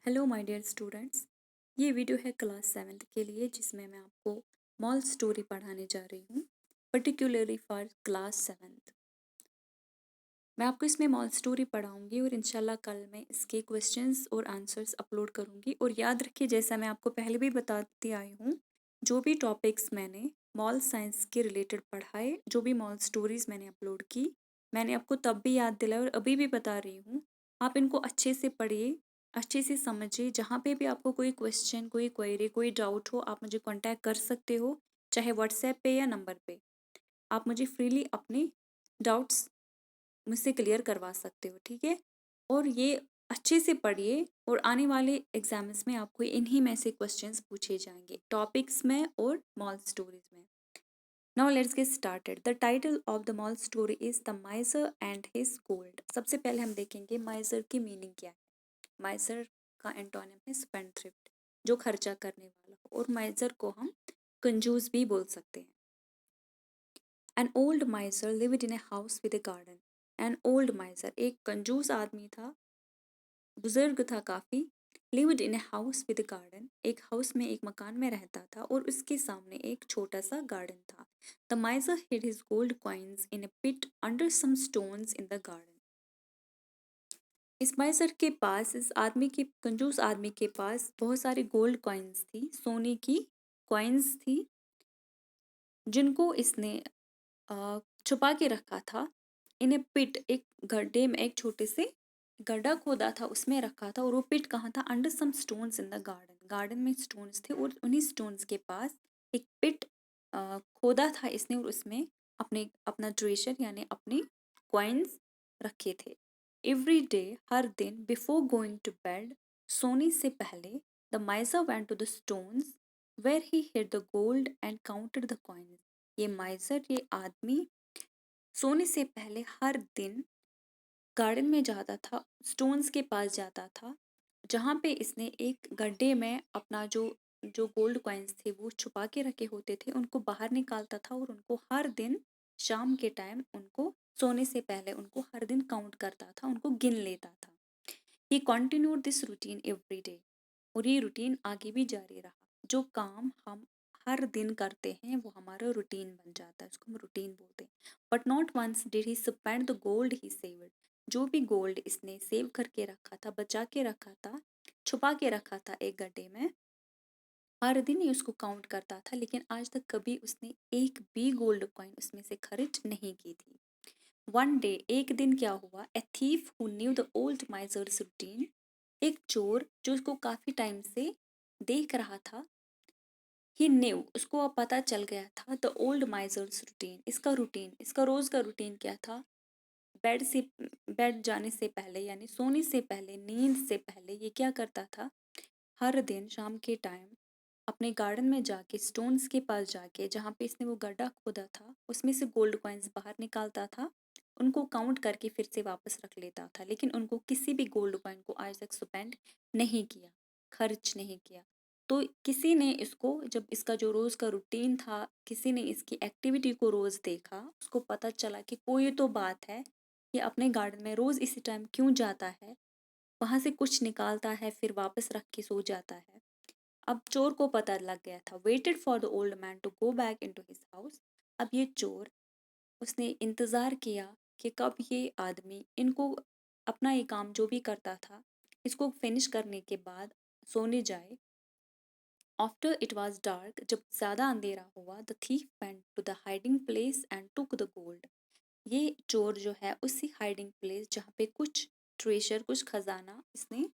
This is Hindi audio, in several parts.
Hello my dear students. ये वीडियो है क्लास 7th के लिए जिसमें मैं आपको मॉल स्टोरी पढ़ाने जा रही हूँ, पर्टिकुलरली फॉर क्लास 7th। मैं आपको इसमें मॉल स्टोरी पढ़ाऊँगी और इंशाल्लाह कल मैं इसके क्वेश्चंस और आंसर्स अपलोड करूँगी। और याद रखिए, जैसा मैं आपको पहले भी बताती आई हूँ, जो भी टॉपिक्स मैंने मॉल साइंस के रिलेटेड पढ़ाए, जो भी मॉल स्टोरीज़ मैंने अपलोड की, मैंने आपको तब भी याद दिलाया और अभी भी बता रही हूँ। आप इनको अच्छे से पढ़िए, अच्छे से समझिए। जहाँ पे भी आपको कोई क्वेश्चन, कोई क्वेरी, कोई डाउट हो, आप मुझे कांटेक्ट कर सकते हो, चाहे व्हाट्सएप पे या नंबर पे। आप मुझे फ्रीली अपने डाउट्स मुझसे क्लियर करवा सकते हो, ठीक है। और ये अच्छे से पढ़िए और आने वाले एग्जाम्स में आपको इन्हीं में से क्वेश्चंस पूछे जाएंगे, टॉपिक्स में और मॉल स्टोरीज में। Now let's get started. The title of the mall story is the माइजर and his gold. सबसे पहले हम देखेंगे माइजर की मीनिंग क्या है। माइजर का एंटोनिम है स्पेंडथ्रिफ्ट, जो खर्चा करने वाला हो, और माइजर को हम कंजूस भी बोल सकते हैं। An old माइजर lived in a house with A garden. An old माइजर एक कंजूस आदमी था, बुजुर्ग था काफ़ी। Lived in a house with garden, एक हाउस में, एक मकान में रहता था और उसके सामने एक छोटा सा गार्डन था। The miser hid his gold coins in a pit under some stones in the garden. इस माइजर के पास, इस आदमी के, कंजूस आदमी के पास बहुत सारी गोल्ड कॉइन्स थी, सोने की कॉइन्स थी, जिनको इसने छुपा के रखा था। इन ए पिट, एक गड्ढे में, एक छोटे से गड्ढा खोदा था, उसमें रखा था। और वो पिट कहाँ था? Under some stones in the garden. Garden में स्टोन्स थे और उन्हीं स्टोन्स के पास एक पिट खोदा था इसने, और उसमें अपना ट्रेजर यानी अपनी कॉइन्स रखे थे। एवरी डे, हर दिन, बिफोर गोइंग टू बेड, सोने से पहले, the miser went to the stones where he hid the gold and counted the coins. ये माइजर, ये आदमी सोने से पहले हर दिन गार्डन में जाता था, स्टोन्स के पास जाता था, जहाँ पे इसने एक गड्ढे में अपना जो जो गोल्ड कॉइन्स थे वो छुपा के रखे होते थे, उनको बाहर निकालता था और उनको हर दिन शाम के टाइम, उनको सोने से पहले, उनको हर दिन काउंट करता था, उनको गिन लेता था। ही continued this routine every day, और ये रूटीन आगे भी जारी रहा। जो काम हम हर दिन करते हैं वो हमारा रूटीन बन जाता है, उसको हम रूटीन बोलते हैं। But not once did he spend the gold he saved. जो भी गोल्ड इसने सेव करके रखा था, बचा के रखा था, छुपा के रखा था एक गड्ढे में, हर दिन ही उसको काउंट करता था, लेकिन आज तक कभी उसने एक भी गोल्ड कॉइन उसमें से खर्च नहीं की थी। वन डे, एक दिन क्या हुआ? A thief who knew the old माइजर्स routine, एक चोर जो उसको काफी टाइम से देख रहा था, ही न्यू, उसको अब पता चल गया था, द ओल्ड माइजर्स रूटीन, इसका रूटीन, इसका रोज का रूटीन क्या था? बेड जाने से पहले यानी सोने से पहले, नींद से पहले ये क्या करता था? हर दिन शाम के टाइम अपने गार्डन में जाके, स्टोन्स के पास जाके, जहाँ पे इसने वो गड्ढा खोदा था, उसमें से गोल्ड कॉइन्स बाहर निकालता था, उनको काउंट करके फिर से वापस रख लेता था। लेकिन उनको किसी भी गोल्ड कॉइन को आज तक स्पेंड नहीं किया, खर्च नहीं किया। तो किसी ने इसको, जब इसका जो रोज़ का रूटीन था, किसी ने इसकी एक्टिविटी को रोज़ देखा, उसको पता चला कि कोई तो बात है, ये अपने गार्डन में रोज़ इसी टाइम क्यों जाता है, वहाँ से कुछ निकालता है, फिर वापस रख के सो जाता है। अब चोर को पता लग गया था। Waited for the old man to go back into his house. अब ये चोर, उसने इंतज़ार किया कि कब ये आदमी इनको, अपना ये काम जो भी करता था, इसको फिनिश करने के बाद सोने जाए। आफ्टर इट वॉज डार्क, जब ज़्यादा अंधेरा हुआ, the thief went to the hiding place and took the gold. ये चोर जो है उसी हाइडिंग प्लेस, जहाँ पे कुछ ट्रेजर, कुछ खजाना, इसने,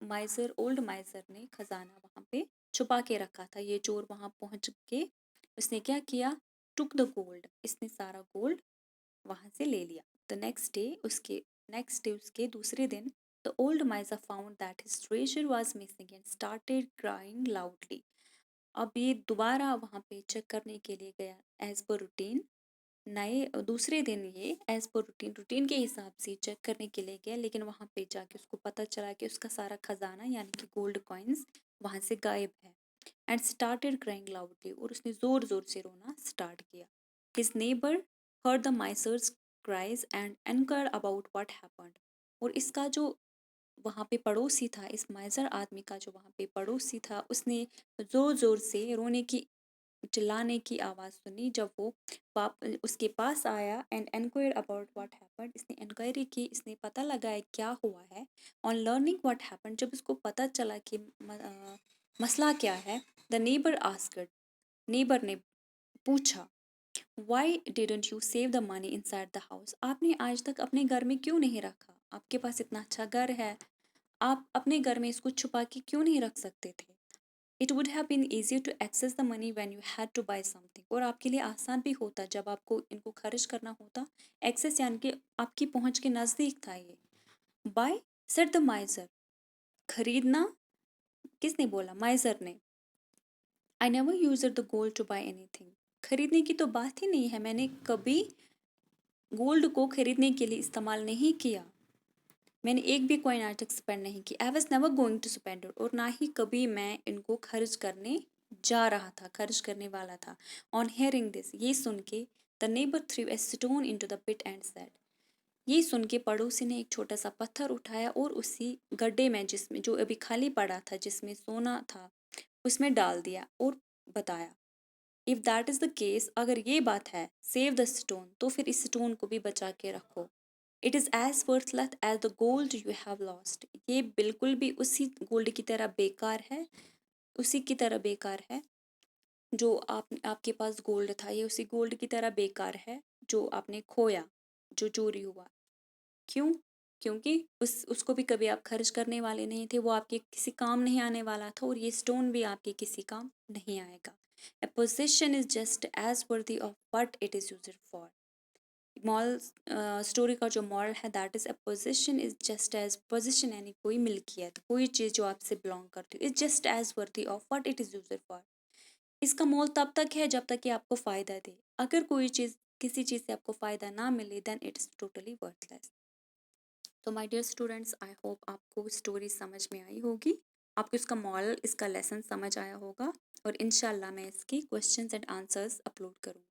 माइजर, ओल्ड माइजर ने खजाना वहाँ पे छुपा के रखा था। ये चोर वहाँ पहुँच के उसने क्या किया? टुक द गोल्ड, इसने सारा गोल्ड वहाँ से ले लिया। द नेक्स्ट डे, उसके दूसरे दिन, the old माइजर found that his treasure was missing and started crying loudly. अब ये दोबारा वहाँ पे चेक करने के लिए गया, एज पर रूटीन। दूसरे दिन ये एज पर रूटीन के हिसाब से चेक करने के लिए गया, लेकिन वहाँ पे जाके उसको पता चला कि उसका सारा खजाना यानी कि गोल्ड कॉइन्स वहाँ से गायब है। एंड स्टार्टेड क्राइंग लाउडली, और उसने ज़ोर ज़ोर से रोना स्टार्ट किया। His neighbour heard the miser's cries and enquired about what happened. और इसका जो वहाँ पे पड़ोसी था, इस माइज़र आदमी का जो वहाँ पे पड़ोसी था, उसने ज़ोर-ज़ोर से रोने की चिल्लाने की आवाज़ सुनी। जब वो उसके पास आया and enquired about what happened, इसने इंक्वायरी की, इसने पता लगाया क्या हुआ है। ऑन लर्निंग व्हाट हैपेंड, जब उसको पता चला कि मसला क्या है, द नेबर आस्क्ड, नेबर ने पूछा, Y didn't you save the money inside the house, आपने आज तक अपने घर में क्यों नहीं रखा? आपके पास इतना अच्छा घर है, आप अपने घर में इसको छुपा के क्यों नहीं रख सकते थे? It would have been easier to access the money when you had to buy something, और आपके लिए आसान भी होता जब आपको इनको खर्च करना होता। एक्सेस यानी कि आपकी पहुंच के नज़दीक था ये। बाय सेड द माइजर, खरीदना किसने बोला? माइजर ने। I never use the gold to buy anything, खरीदने की तो बात ही नहीं है, मैंने कभी गोल्ड को खरीदने के लिए इस्तेमाल नहीं किया, मैंने एक भी कॉइन आज तक स्पेंड नहीं की। I was never going to spend it, और ना ही कभी मैं इनको खर्च करने जा रहा था, खर्च करने वाला था। ऑन हेयरिंग दिस, ये सुन के, the neighbour threw a stone into the pit and said, ये सुन के पड़ोसी ने एक छोटा सा पत्थर उठाया और उसी गड्ढे में, जिसमें जो अभी खाली पड़ा था, जिसमें सोना था, उसमें डाल दिया और बताया, if that is the case, अगर ये बात है, सेव द स्टोन, तो फिर इस स्टोन को भी बचा के रखो। It is as worthless as the gold you have lost, ये बिल्कुल भी उसी गोल्ड की तरह बेकार है, उसी की तरह बेकार है जो आपके पास गोल्ड था, ये उसी गोल्ड की तरह बेकार है जो आपने खोया, जो चोरी हुआ। क्यों? क्योंकि उसको भी कभी आप खर्च करने वाले नहीं थे, वो आपके किसी काम नहीं आने वाला था, और ये स्टोन भी आपके किसी काम नहीं आएगा। A possession is just as worthy of what it is used for. Moral story का जो मॉरल है, that is a possession is just as, possession यानी कोई मिल्कियत, कोई चीज़ जो आपसे बिलोंग करती है, is just as worthy of what it is used for. इसका मोल तब तक है जब तक कि आपको फ़ायदा दे। अगर कोई चीज़ किसी चीज़ से आपको फ़ायदा ना मिले, then it is totally worthless. तो my dear students, I hope आपको स्टोरी समझ में आई होगी, आपको इसका मॉरल, इसका लेसन समझ आया होगा, और इंशाल्लाह मैं इसकी क्वेश्चंस एंड आंसर्स अपलोड करूँगी।